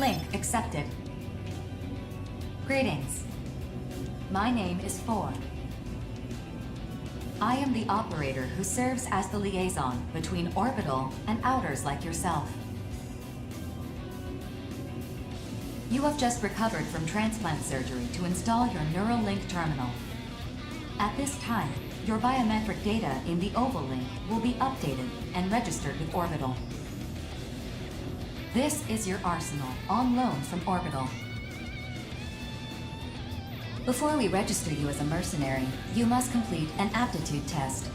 Link accepted. Greetings. My name is Four. I am the operator who serves as the liaison between orbital and outers like yourself. You have just recovered from transplant surgery to install your Neuralink terminal. At this time, your biometric data in the Oval Link will be updated and registered with Orbital. This is your arsenal on loan from Orbital. Before we register you as a mercenary, you must complete an aptitude test.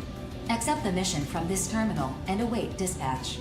Accept the mission from this terminal and await dispatch.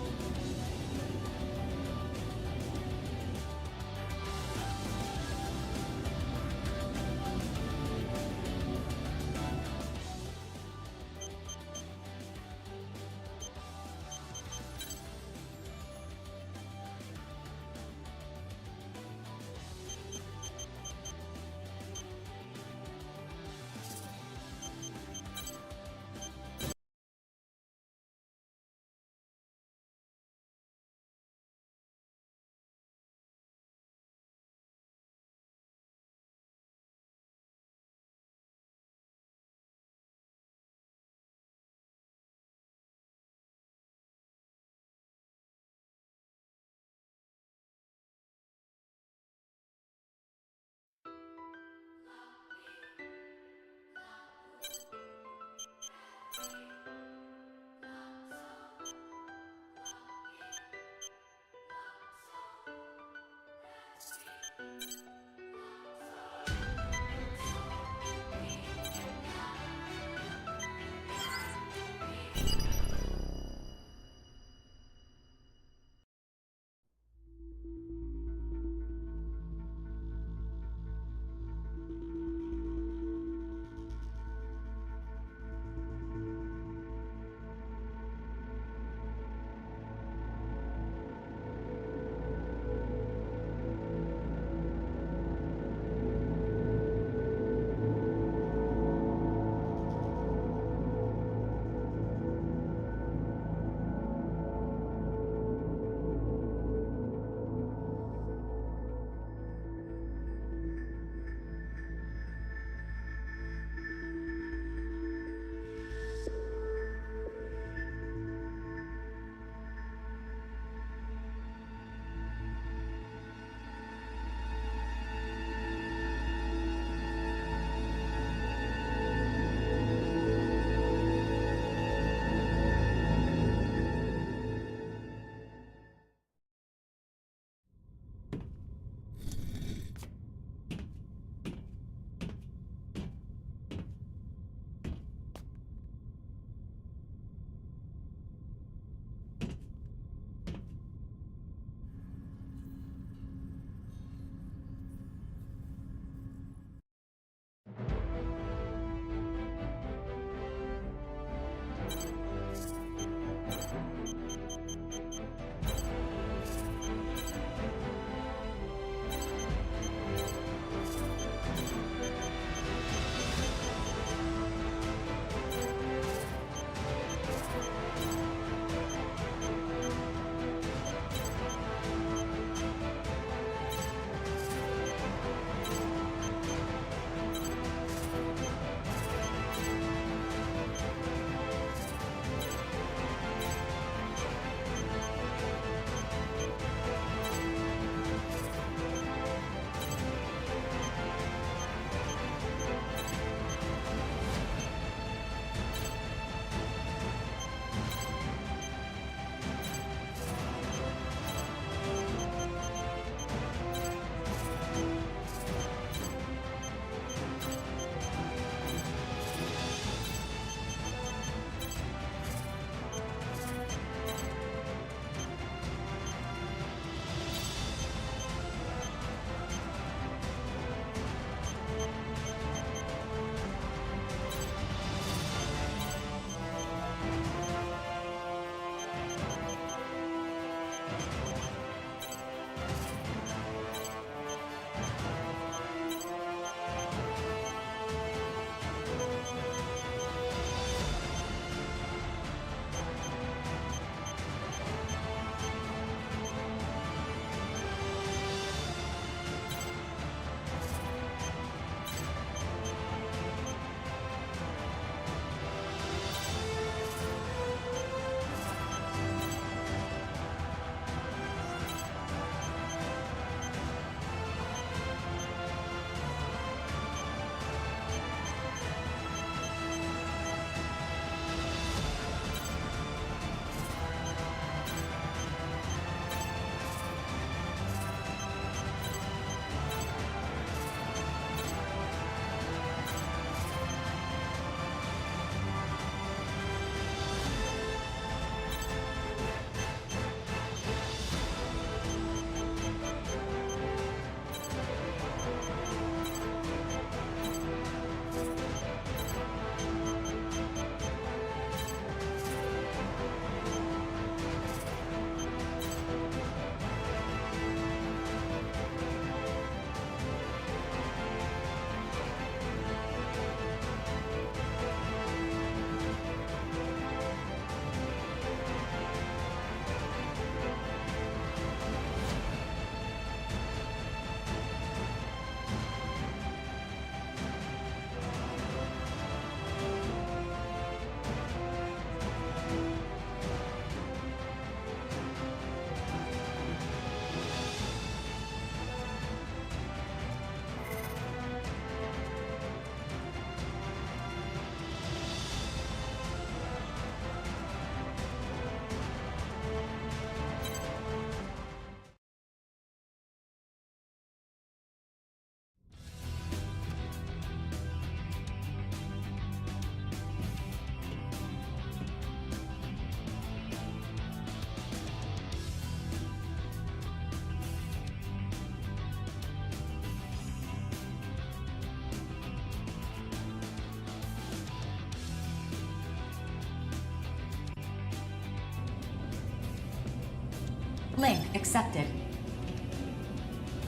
Link accepted.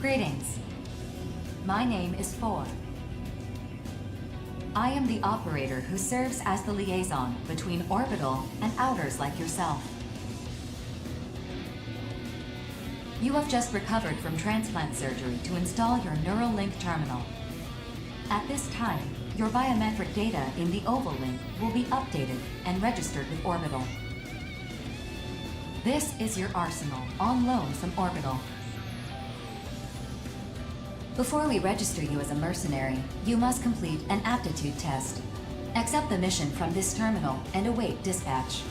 Greetings. My name is Four. I am the operator who serves as the liaison between orbital and outers like yourself. You have just recovered from transplant surgery to install your neural link terminal. At this time, your biometric data in the oval link will be updated and registered with Orbital. This is your arsenal on loan from Orbital. Before we register you as a mercenary, you must complete an aptitude test. Accept the mission from this terminal and await dispatch.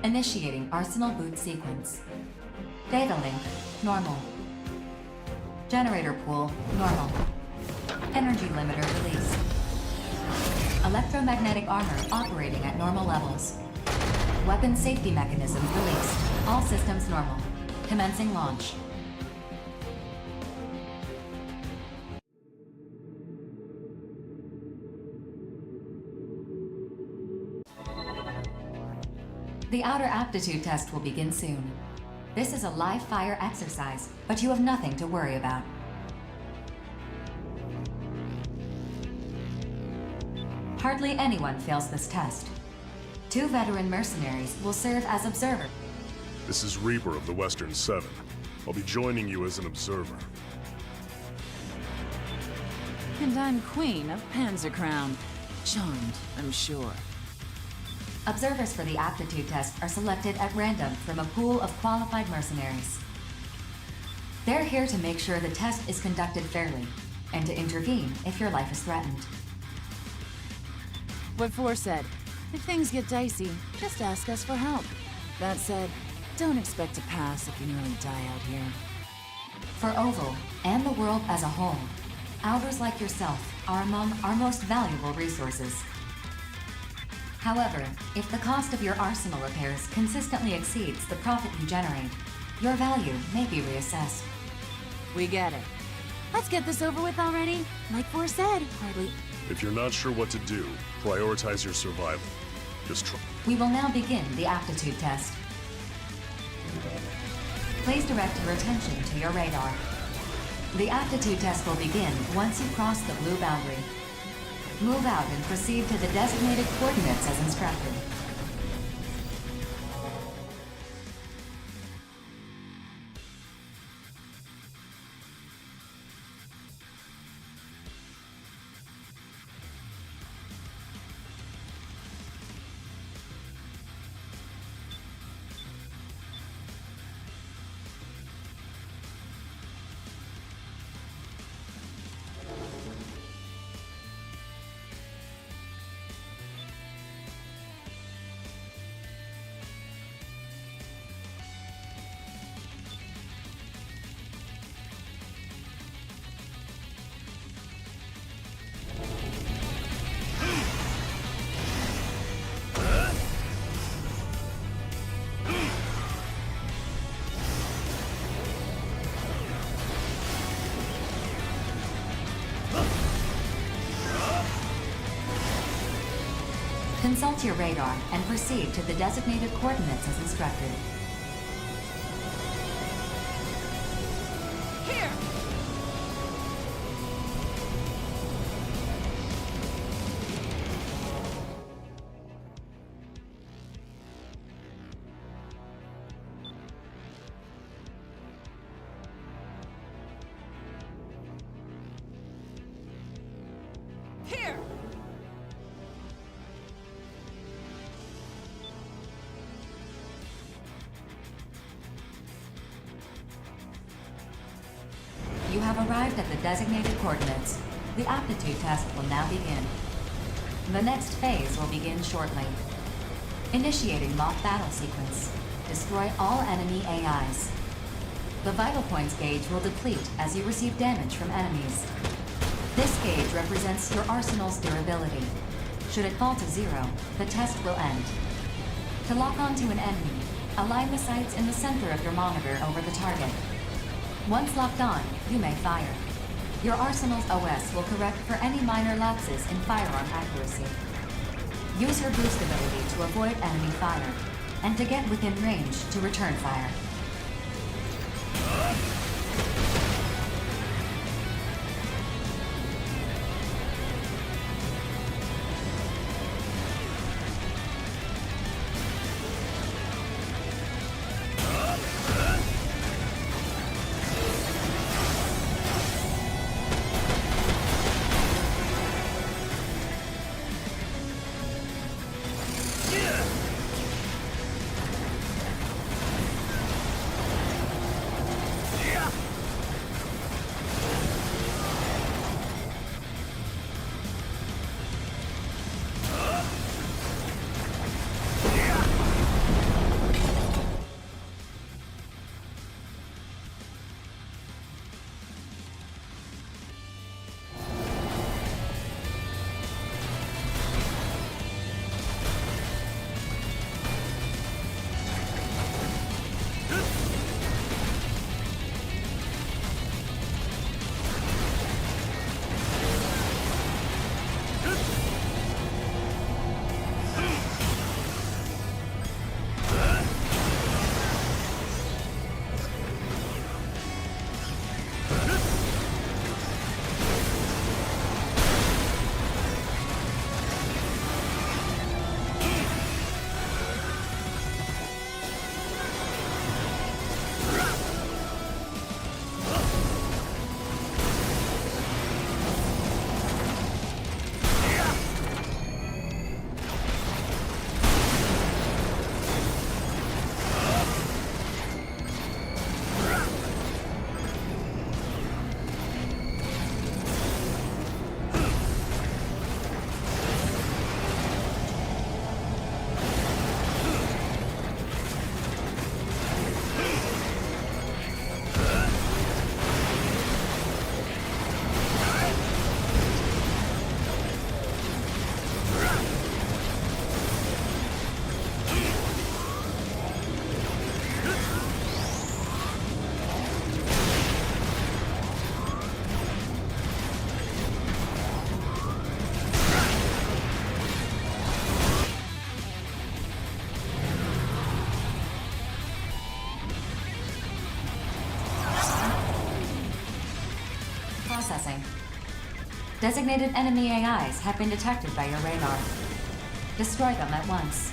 Initiating Arsenal boot sequence. Data link, normal. Generator pool, normal. Energy limiter released. Electromagnetic armor operating at normal levels. Weapon safety mechanism released. All systems normal. Commencing launch. The outer aptitude test will begin soon. This is a live fire exercise, but you have nothing to worry about. Hardly anyone fails this test. 2 veteran mercenaries will serve as observers. This is Reaper of the Western Seven. I'll be joining you as an observer. And I'm Queen of Panzercrown. Charmed, I'm sure. Observers for the aptitude test are selected at random from a pool of qualified mercenaries. They're here to make sure the test is conducted fairly, and to intervene if your life is threatened. What Four said. If things get dicey, just ask us for help. That said, don't expect to pass if you nearly die out here. For Oval, and the world as a whole, Outers like yourself are among our most valuable resources. However, if the cost of your arsenal repairs consistently exceeds the profit you generate, your value may be reassessed. We get it. Let's get this over with already. Like Four said, hardly... If you're not sure what to do, prioritize your survival. Just try. We will now begin the aptitude test. Please direct your attention to your radar. The aptitude test will begin once you cross the blue boundary. Move out and proceed to the designated coordinates as instructed. Consult your radar and proceed to the designated coordinates as instructed. Here! Here! You have arrived at the designated coordinates. The aptitude test will now begin. The next phase will begin shortly. Initiating mock battle sequence. Destroy all enemy AIs. The vital points gauge will deplete as you receive damage from enemies. This gauge represents your arsenal's durability. Should it fall to 0, the test will end. To lock onto an enemy, align the sights in the center of your monitor over the target. Once locked on, you may fire. Your arsenal's OS will correct for any minor lapses in firearm accuracy. Use your boost ability to avoid enemy fire, and to get within range to return fire. Designated enemy AIs have been detected by your radar. Destroy them at once.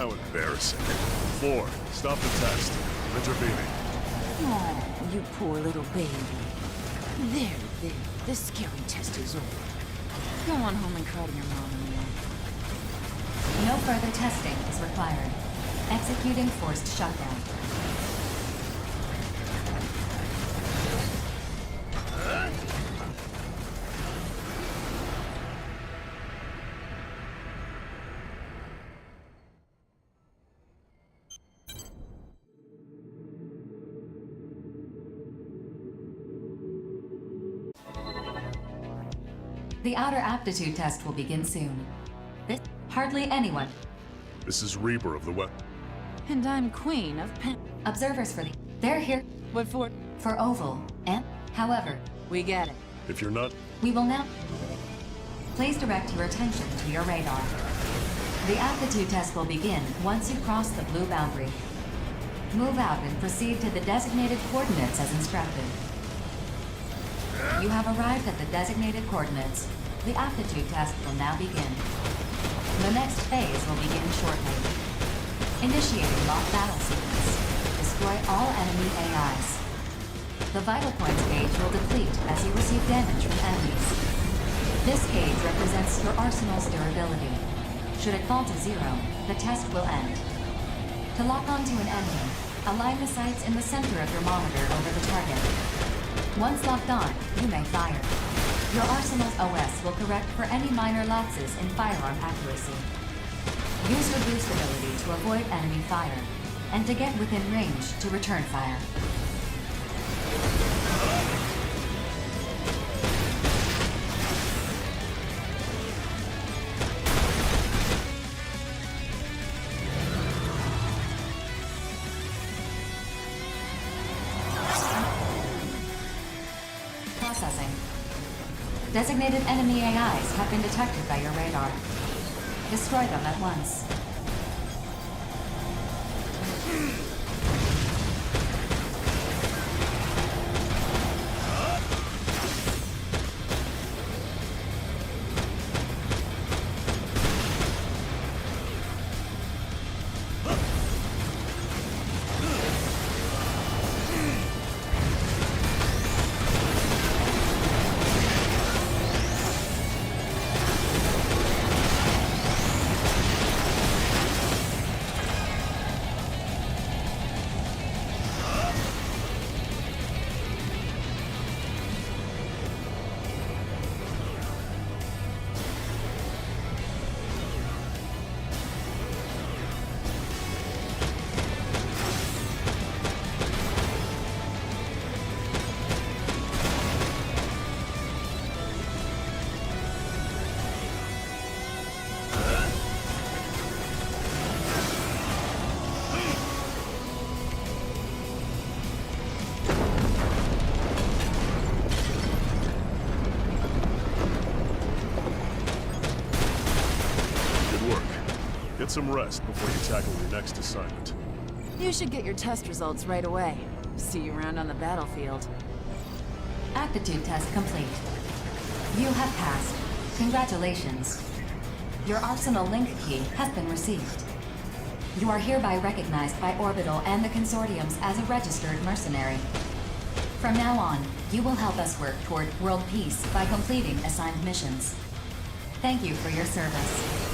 How embarrassing. 4. Stop the test. I'm intervening. Oh, you poor little baby. There, there. The scary test is over. Go on home and cry to your mom and me. No further testing is required. Executing forced shutdown. The outer aptitude test will begin soon. Hardly anyone. This is Reaper of the West. And I'm Queen of Pen. Observers for the... They're here What for? for Oval, and... However, We get it. If you're not, we will now... Please direct your attention to your radar. The aptitude test will begin once you cross the blue boundary. Move out and proceed to the designated coordinates as instructed. You have arrived at the designated coordinates. The aptitude test will now begin. The next phase will begin shortly. Initiating lock battle sequence. Destroy all enemy AIs. The vital points gauge will deplete as you receive damage from enemies. This gauge represents your arsenal's durability. Should it fall to 0, the test will end. To lock onto an enemy, align the sights in the center of your monitor over the target. Once locked on, you may fire. Your arsenal's OS will correct for any minor lapses in firearm accuracy. Use your boost ability to avoid enemy fire, and to get within range to return fire. Processing. Designated enemy AIs have been detected by your radar. Destroy them at once. Get some rest before you tackle your next assignment. You should get your test results right away. See you around on the battlefield. Aptitude test complete. You have passed. Congratulations. Your Arsenal link key has been received. You are hereby recognized by Orbital and the Consortiums as a registered mercenary. From now on, you will help us work toward world peace by completing assigned missions. Thank you for your service.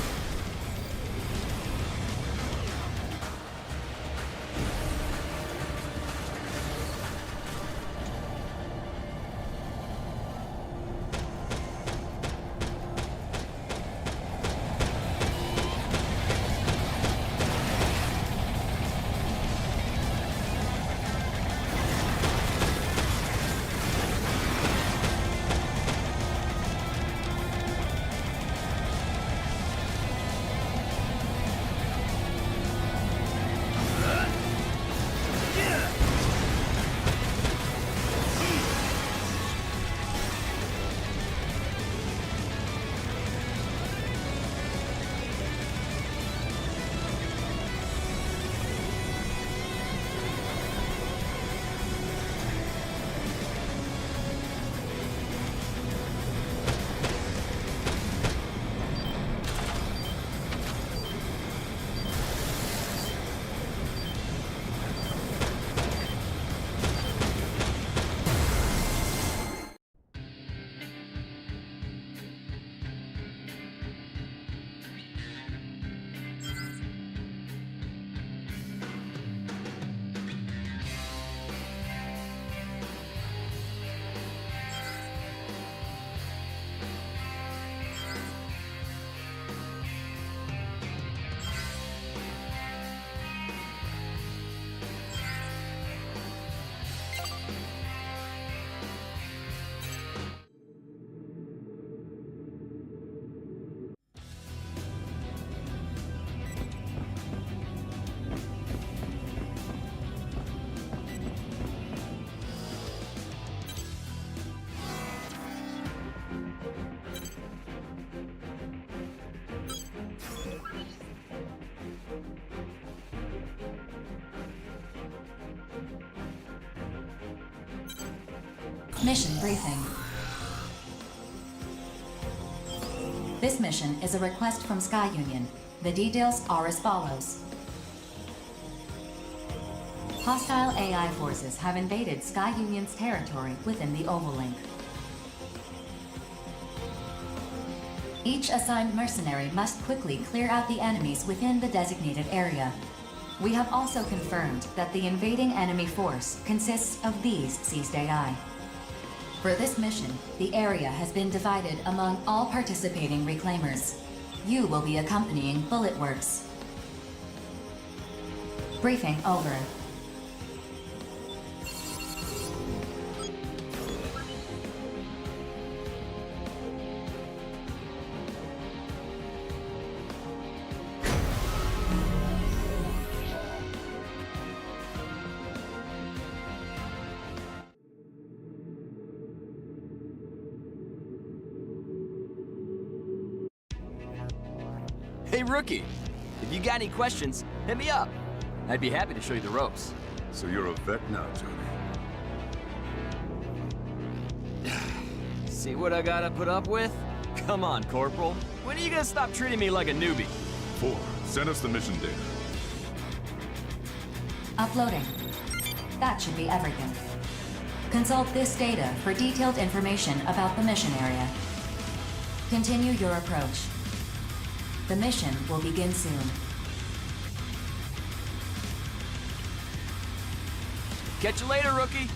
Mission briefing. This mission is a request from Sky Union. The details are as follows. Hostile AI forces have invaded Sky Union's territory within the Ovalink. Each assigned mercenary must quickly clear out the enemies within the designated area. We have also confirmed that the invading enemy force consists of these seized AI. For this mission, the area has been divided among all participating reclaimers. You will be accompanying Bullet Works. Briefing over. Hey, Rookie. If you got any questions, hit me up. I'd be happy to show you the ropes. So you're a vet now, Johnny. See what I gotta put up with? Come on, Corporal. When are you gonna stop treating me like a newbie? 4. Send us the mission data. Uploading. That should be everything. Consult this data for detailed information about the mission area. Continue your approach. The mission will begin soon. Catch you later, Rookie.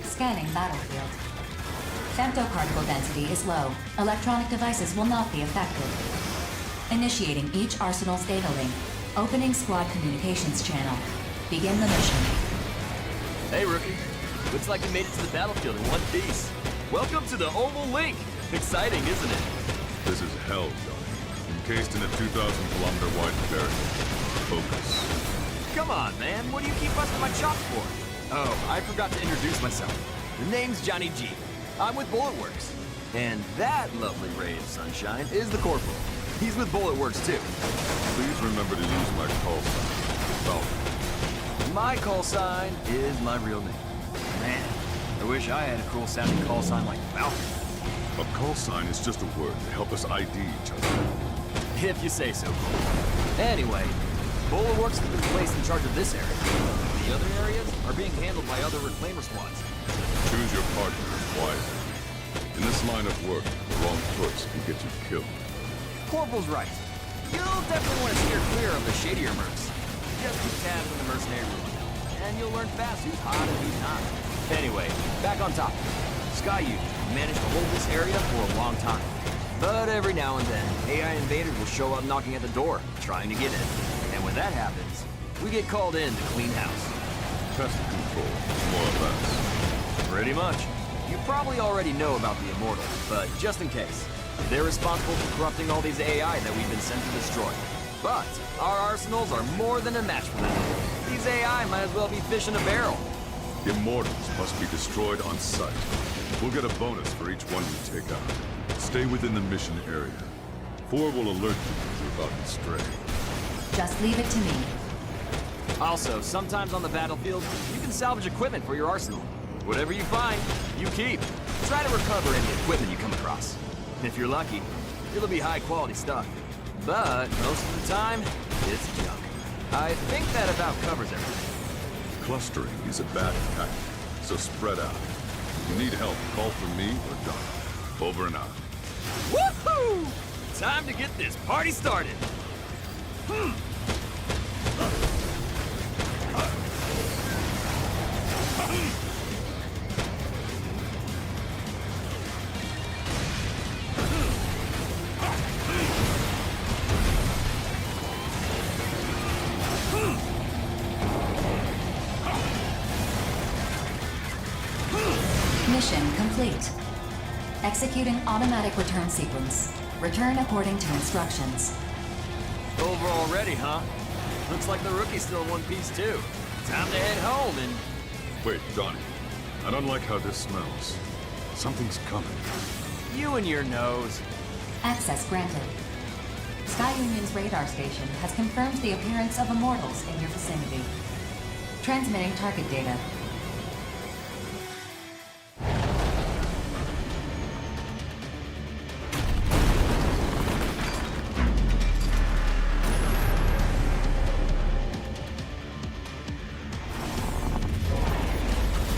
Scanning battlefield. Femtoparticle density is low. Electronic devices will not be affected. Initiating each arsenal's data link. Opening squad communications channel. Begin the mission. Hey, Rookie. Looks like you made it to the battlefield in one piece. Welcome to the Oval Link. Exciting, isn't it? This is hell, Johnny. Encased in a 2,000-kilometer wide barrier. Focus. Come on, man. What do you keep busting my chops for? Oh, I forgot to introduce myself. The name's Johnny G. I'm with Bullet Works. And that lovely ray of sunshine is the Corporal. He's with Bullet Works, too. Please remember to use my call sign. Falcon. My call sign is my real name. Man, I wish I had a cool sounding call sign like Falcon. A call sign is just a word to help us ID each other. If you say so. Anyway, Bullet Works has been placed in charge of this area. The other areas are being handled by other Reclaimer squads. Choose your partners wisely. In this line of work, the wrong choice can get you killed. Corporal's right. You'll definitely want to steer clear of the shadier mercs. Just keep tabs on the mercenary room, and you'll learn fast who's hot and who's not. Anyway, back on top. Sky Union managed to hold this area for a long time. But every now and then, AI invaders will show up knocking at the door, trying to get in. And when that happens, we get called in to clean house. Pest control, more or less. Pretty much. You probably already know about the Immortal, but just in case. They're responsible for corrupting all these AI that we've been sent to destroy. But our arsenals are more than a match for them. These AI might as well be fish in a barrel. Immortals must be destroyed on sight. We'll get a bonus for each one you take out. Stay within the mission area. 4 will alert you if you're about to stray. Just leave it to me. Also, sometimes on the battlefield, you can salvage equipment for your arsenal. Whatever you find, you keep. Try to recover any equipment you come across. If you're lucky, it'll be high-quality stuff. But most of the time, it's junk. I think that about covers everything. Clustering is a bad tactic, so spread out. If you need help, call for me or Don. Over and out. Woohoo! Time to get this party started. Mission complete. Executing automatic return sequence. Return according to instructions. Over already, huh? Looks like the rookie's still in one piece, too. Time to head home and Wait, Donnie. I don't like how this smells. Something's coming. You and your nose. Access granted. Sky Union's radar station has confirmed the appearance of immortals in your vicinity. Transmitting target data.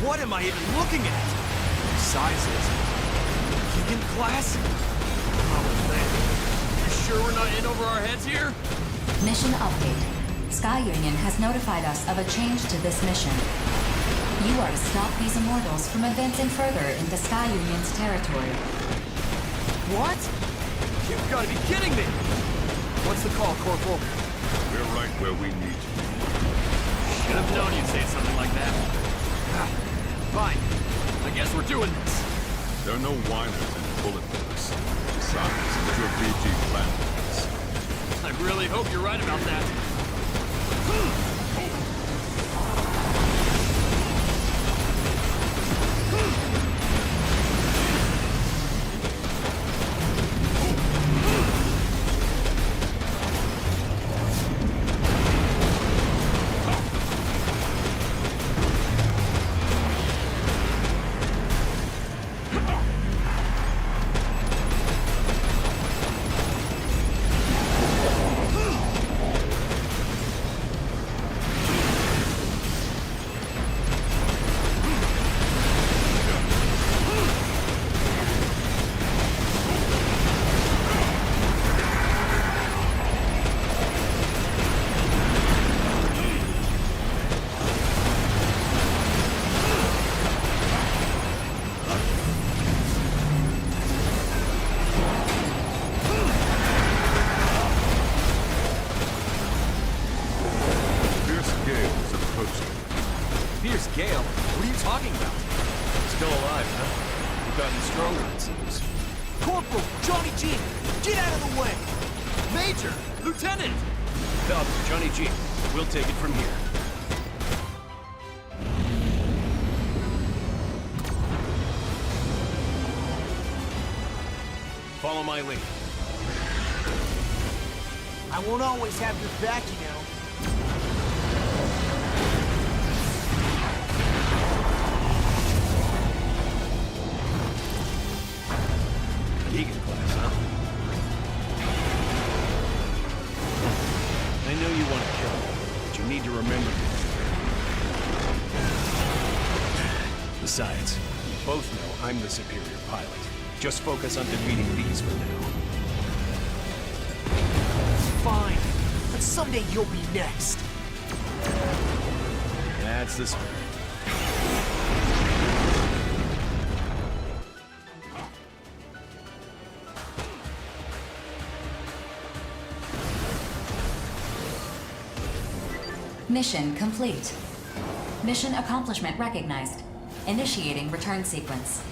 What am I even looking at? Sizes. Vegan class? Oh, man. You sure we're not in over our heads here? Mission update. Sky Union has notified us of a change to this mission. You are to stop these immortals from advancing further into Sky Union's territory. What? You've got to be kidding me! What's the call, Corporal? We're right where we need to be. Should have known you'd say something like that. Fine. I guess we're doing this. There are no whiners and bullet bullets. Besides, it's your BG plan. I really hope you're right about that. Corporal, Johnny G, get out of the way! Major, Lieutenant! Falcon, Johnny G, we'll take it from here. Follow my lead. I won't always have your back, you know. Vegan class, huh? I know you want to kill me, but you need to remember this. Besides, we both know I'm the superior pilot. Just focus on defeating these for now. Fine, but someday you'll be next. That's the spirit. Mission complete. Mission accomplishment recognized. Initiating return sequence.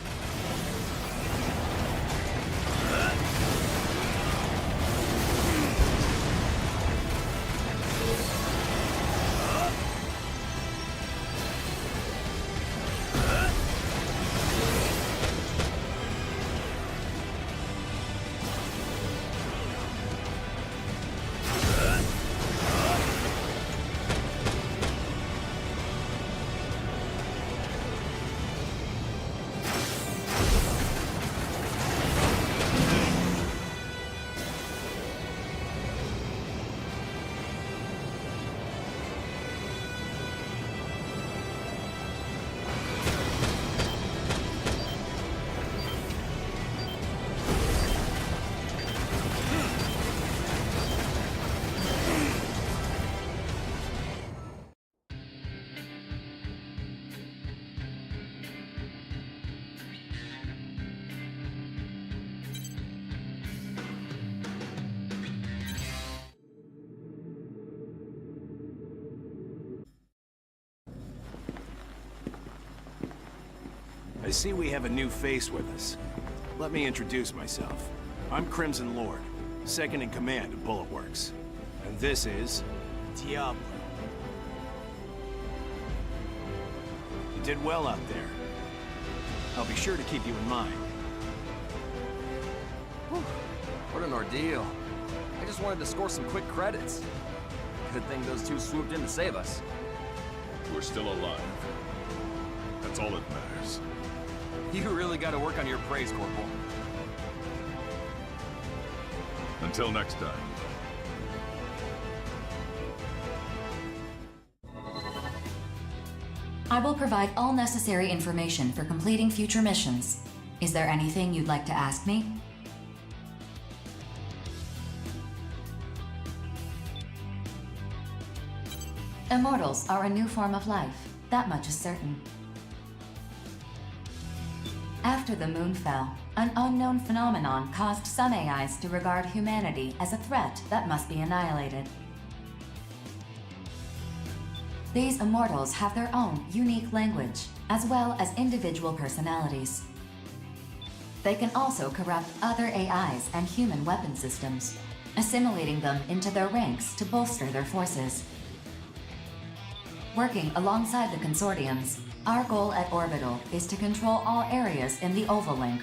I see we have a new face with us. Let me introduce myself. I'm Crimson Lord, second in command of Bullet Works. And this is... Diablo. did well out there. I'll be sure to keep you in mind. Whew, what an ordeal. I just wanted to score some quick credits. Good thing those two swooped in to save us. We're still alive. That's all that matters. You really gotta work on your praise, Corporal. Until next time. I will provide all necessary information for completing future missions. Is there anything you'd like to ask me? Immortals are a new form of life, that much is certain. After the moon fell, an unknown phenomenon caused some AIs to regard humanity as a threat that must be annihilated. These immortals have their own unique language, as well as individual personalities. They can also corrupt other AIs and human weapon systems, assimilating them into their ranks to bolster their forces. Working alongside the consortiums, our goal at Orbital is to control all areas in the Oval Link.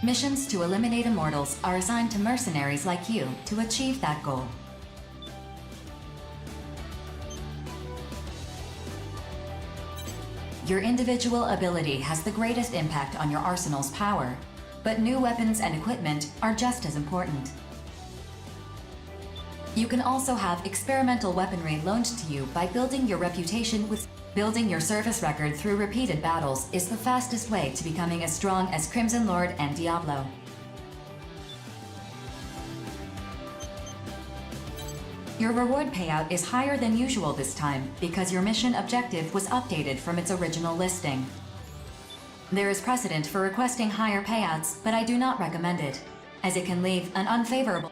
Missions to eliminate immortals are assigned to mercenaries like you to achieve that goal. Your individual ability has the greatest impact on your arsenal's power, but new weapons and equipment are just as important. You can also have experimental weaponry loaned to you by building your reputation with... Building your service record through repeated battles is the fastest way to becoming as strong as Crimson Lord and Diablo. Your reward payout is higher than usual this time because your mission objective was updated from its original listing. There is precedent for requesting higher payouts, but I do not recommend it, as it can leave an unfavorable...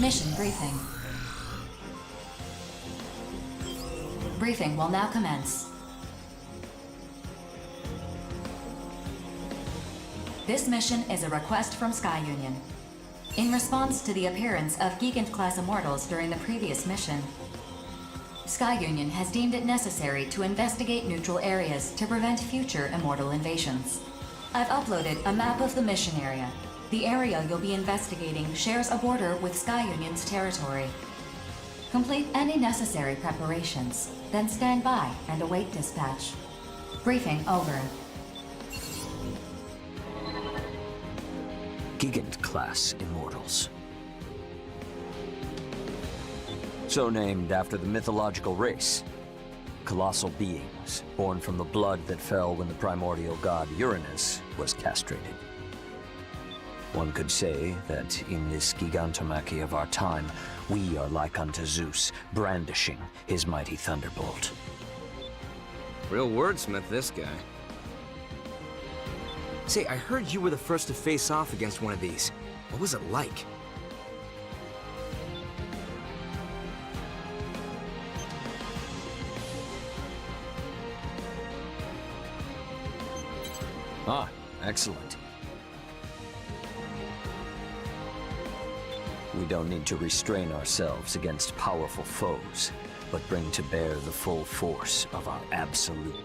Mission briefing. Briefing will now commence. This mission is a request from Sky Union. In response to the appearance of Gigant-class immortals during the previous mission, Sky Union has deemed it necessary to investigate neutral areas to prevent future immortal invasions. I've uploaded a map of the mission area. The area you'll be investigating shares a border with Sky Union's territory. Complete any necessary preparations, then stand by and await dispatch. Briefing over. Gigant-class immortals. So named after the mythological race. Colossal beings, born from the blood that fell when the primordial god Uranus was castrated. One could say that in this gigantomachy of our time, we are like unto Zeus, brandishing his mighty thunderbolt. Real wordsmith, this guy. Say, I heard you were the first to face off against one of these. What was it like? Ah, excellent. We don't need to restrain ourselves against powerful foes, but bring to bear the full force of our absolute.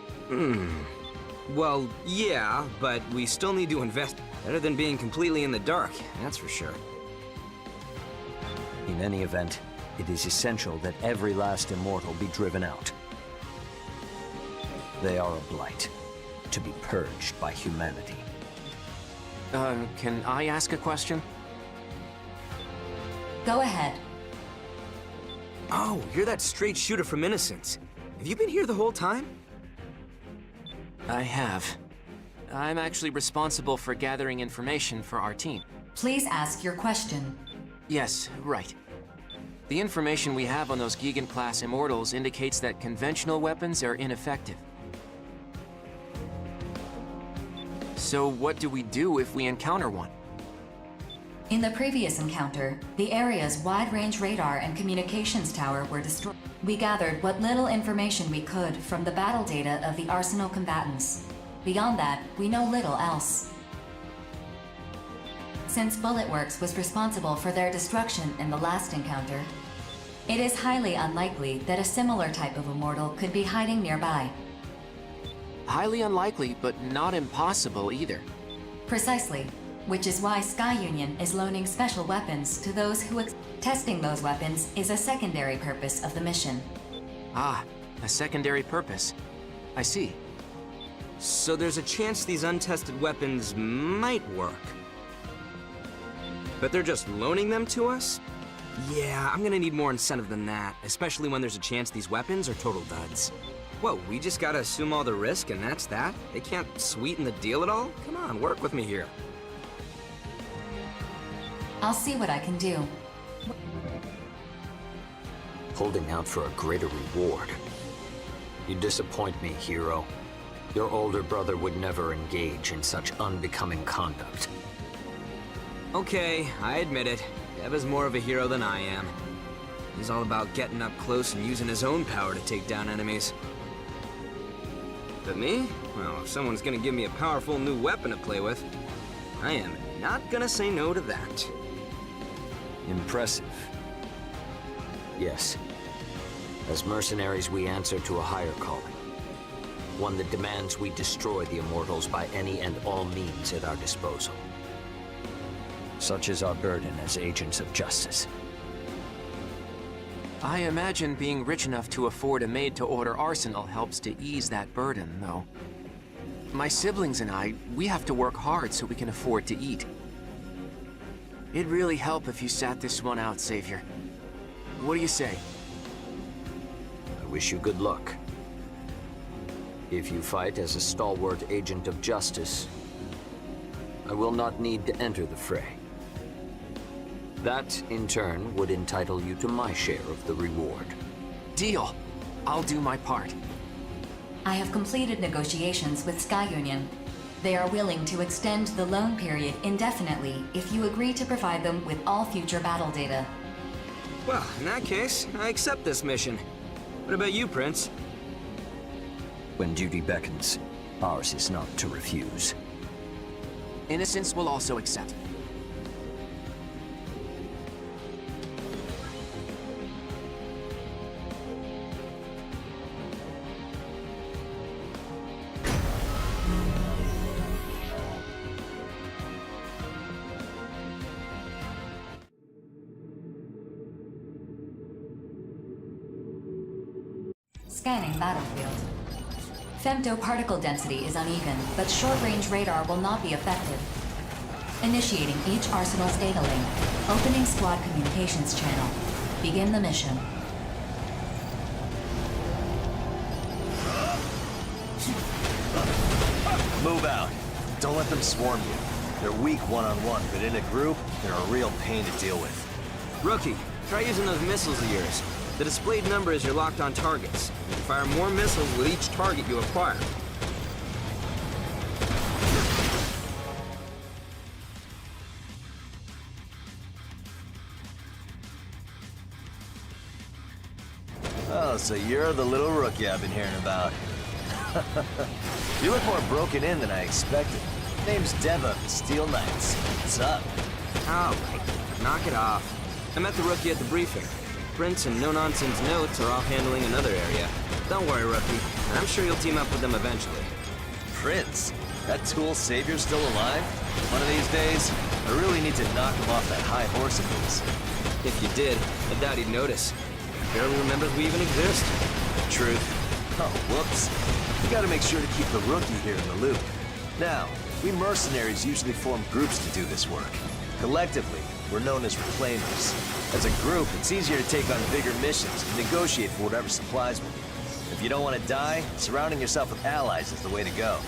Well, yeah, but we still need to invest. Better than being completely in the dark, that's for sure. In any event, it is essential that every last immortal be driven out. They are a blight, to be purged by humanity. Can I ask a question? Go ahead. Oh, you're that straight shooter from Innocence. Have you been here the whole time? I have. I'm actually responsible for gathering information for our team. Please ask your question. Yes, right. The information we have on those Gigant-class immortals indicates that conventional weapons are ineffective. So what do we do if we encounter one? In the previous encounter, the area's wide-range radar and communications tower were destroyed. We gathered what little information we could from the battle data of the Arsenal combatants. Beyond that, we know little else. Since Bullet Works was responsible for their destruction in the last encounter, it is highly unlikely that a similar type of immortal could be hiding nearby. Highly unlikely, but not impossible either. Precisely, which is why Sky Union is loaning special weapons to those who testing those weapons is a secondary purpose of the mission. Ah, a secondary purpose. I see. So there's a chance these untested weapons might work. But they're just loaning them to us? Yeah, I'm gonna need more incentive than that, especially when there's a chance these weapons are total duds. Whoa, we just gotta assume all the risk and that's that? They can't sweeten the deal at all? Come on, work with me here. I'll see what I can do. Holding out for a greater reward. You disappoint me, hero. Your older brother would never engage in such unbecoming conduct. Okay, I admit it. Dev is more of a hero than I am. He's all about getting up close and using his own power to take down enemies. But me? Well, if someone's gonna give me a powerful new weapon to play with, I am not gonna say no to that. Impressive. Yes. As mercenaries, we answer to a higher calling. One that demands we destroy the Immortals by any and all means at our disposal. Such is our burden as agents of justice. I imagine being rich enough to afford a made-to-order arsenal helps to ease that burden, though. My siblings and I, we have to work hard so we can afford to eat. It'd really help if you sat this one out, Savior. What do you say? I wish you good luck. If you fight as a stalwart agent of justice, I will not need to enter the fray. That, in turn, would entitle you to my share of the reward. Deal. I'll do my part. I have completed negotiations with Sky Union. They are willing to extend the loan period indefinitely if you agree to provide them with all future battle data. Well, in that case, I accept this mission. What about you, Prince? When duty beckons, ours is not to refuse. Innocence will also accept. Scanning battlefield. Femtoparticle density is uneven, but short-range radar will not be affected. Initiating each arsenal's data link. Opening squad communications channel. Begin the mission. Move out. Don't let them swarm you. They're weak one-on-one, but in a group, they're a real pain to deal with. Rookie, try using those missiles of yours. The displayed number is your locked-on targets. You can fire more missiles with each target you acquire. Oh, so you're the little rookie I've been hearing about. You look more broken in than I expected. Name's Deva of the Steel Knights. What's up? Oh, knock it off. I met the rookie at the briefing. Prince and no-nonsense notes are off handling another area. Don't worry, rookie. I'm sure you'll team up with them eventually. Prince? That tool savior's still alive? One of these days, I really need to knock him off that high horse of his. If you did, I doubt he'd notice. Barely remembers we even exist. Truth. Oh, whoops. We gotta make sure to keep the rookie here in the loop. Now, we mercenaries usually form groups to do this work. Collectively, we're known as reclaimers. As a group, it's easier to take on bigger missions and negotiate for whatever supplies we need. If you don't want to die, surrounding yourself with allies is the way to go.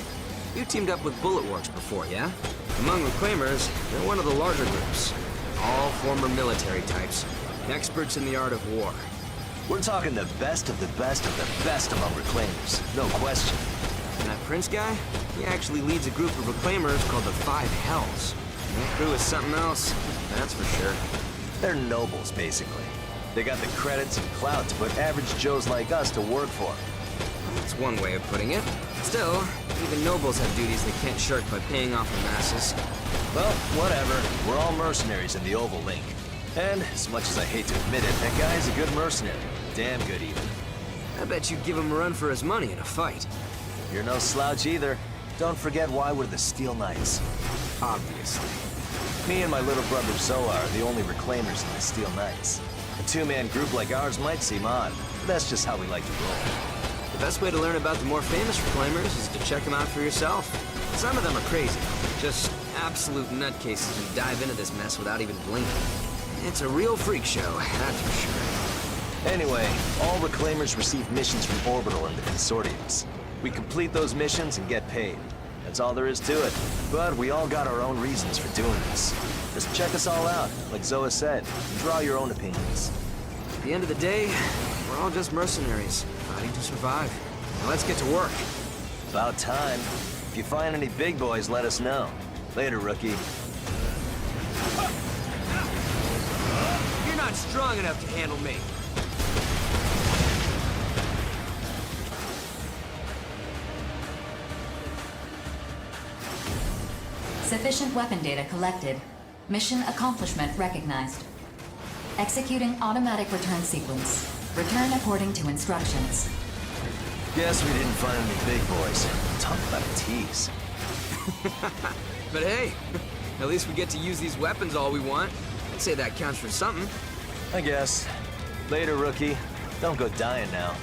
You teamed up with Bullet Works before, yeah? Among reclaimers, they're one of the larger groups. All former military types. Experts in the art of war. We're talking the best of the best of the best among reclaimers, no question. And that Prince guy, he actually leads a group of reclaimers called the Five Hells. And that crew is something else, that's for sure. They're nobles, basically. They got the credits and clout to put average Joes like us to work for them. That's one way of putting it. Still, even nobles have duties they can't shirk by paying off the masses. Well, whatever. We're all mercenaries in the Oval Link. And, as much as I hate to admit it, that guy's a good mercenary. Damn good, even. I bet you'd give him a run for his money in a fight. You're no slouch either. Don't forget why we're the Steel Knights. Obviously. Me and my little brother Zoa are the only reclaimers in the Steel Knights. A two-man group like ours might seem odd, but that's just how we like to roll. The best way to learn about the more famous reclaimers is to check them out for yourself. Some of them are crazy. Just absolute nutcases who dive into this mess without even blinking. It's a real freak show, that's for sure. Anyway, all reclaimers receive missions from Orbital and the consortiums. We complete those missions and get paid. That's all there is to it. But we all got our own reasons for doing this. Just check us all out, like Zoa said, and draw your own opinions. At the end of the day, we're all just mercenaries, fighting to survive. Now let's get to work. About time. If you find any big boys, let us know. Later, rookie. You're not strong enough to handle me. Sufficient weapon data collected. Mission accomplishment recognized. Executing automatic return sequence. Return according to instructions. Guess we didn't find any big boys. Talk about a tease. But hey, at least we get to use these weapons all we want. I'd say that counts for something. I guess. Later, rookie. Don't go dying now.